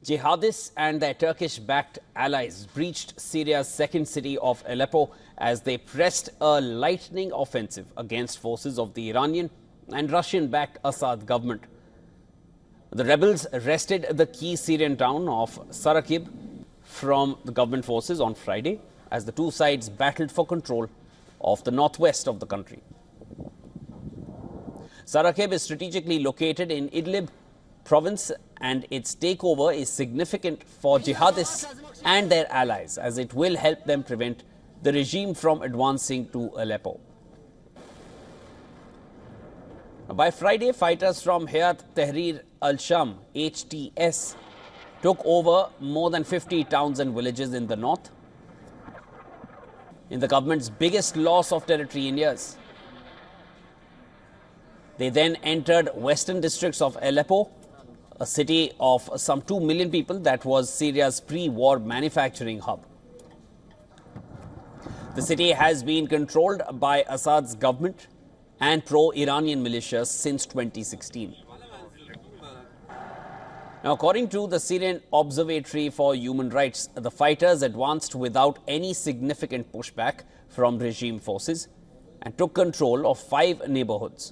Jihadists and their Turkish-backed allies breached Syria's second city of Aleppo as they pressed a lightning offensive against forces of the Iranian and Russian-backed Assad government. The rebels wrested the key Syrian town of Saraqib from the government forces on Friday as the two sides battled for control of the northwest of the country. Saraqib is strategically located in Idlib province, and its takeover is significant for jihadists and their allies as it will help them prevent the regime from advancing to Aleppo. By Friday, fighters from Hayat Tahrir al-Sham (HTS) took over more than 50 towns and villages in the north, in the government's biggest loss of territory in years. They then entered western districts of Aleppo, a city of some 2 million people that was Syria's pre-war manufacturing hub. The city has been controlled by Assad's government and pro-Iranian militias since 2016. Now, according to the Syrian Observatory for Human Rights, the fighters advanced without any significant pushback from regime forces and took control of 5 neighborhoods.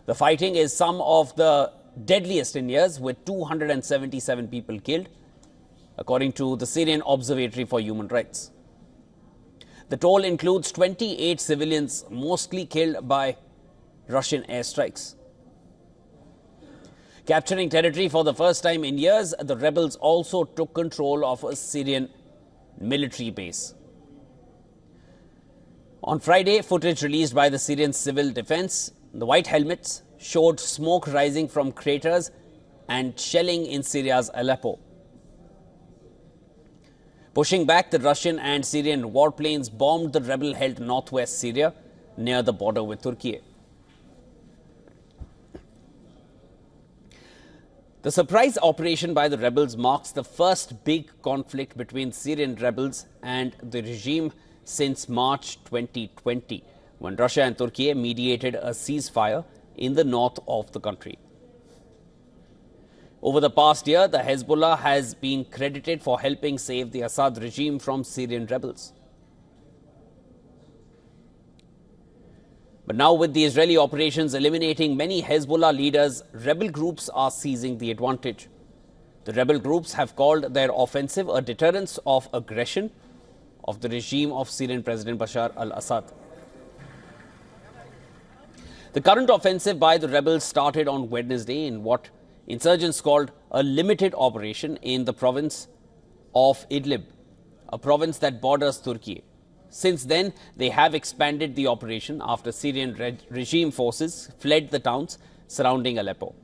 The fighting is some of the deadliest in years, with 277 people killed, according to the Syrian Observatory for Human Rights. The toll includes 28 civilians, mostly killed by Russian airstrikes. Capturing territory for the first time in years, the rebels also took control of a Syrian military base. On Friday, footage released by the Syrian Civil Defense, the white helmets, showed smoke rising from craters and shelling in Syria's Aleppo. Pushing back, the Russian and Syrian warplanes bombed the rebel-held northwest Syria near the border with Turkey. The surprise operation by the rebels marks the first big conflict between Syrian rebels and the regime since March 2020, when Russia and Turkey mediated a ceasefire in the north of the country. Over the past year, the Hezbollah has been credited for helping save the Assad regime from Syrian rebels. But now, with the Israeli operations eliminating many Hezbollah leaders, rebel groups are seizing the advantage. The rebel groups have called their offensive a deterrence of aggression of the regime of Syrian President Bashar al-Assad. The current offensive by the rebels started on Wednesday in what insurgents called a limited operation in the province of Idlib, a province that borders Turkey. Since then, they have expanded the operation after Syrian regime forces fled the towns surrounding Aleppo.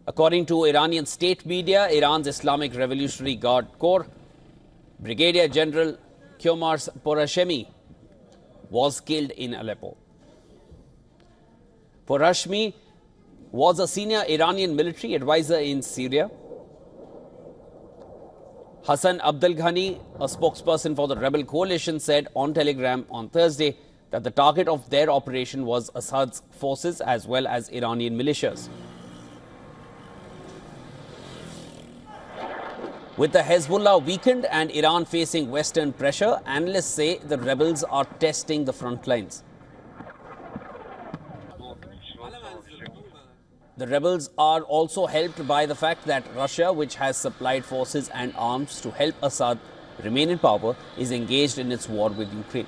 According to Iranian state media, Iran's Islamic Revolutionary Guard Corps Brigadier General Qomars Porashemi was killed in Aleppo. Porashmi was a senior Iranian military advisor in Syria. Hassan Abdelghani, a spokesperson for the rebel coalition, said on Telegram on Thursday that the target of their operation was Assad's forces as well as Iranian militias. With the Hezbollah weakened and Iran facing Western pressure, analysts say the rebels are testing the front lines. The rebels are also helped by the fact that Russia, which has supplied forces and arms to help Assad remain in power, is engaged in its war with Ukraine.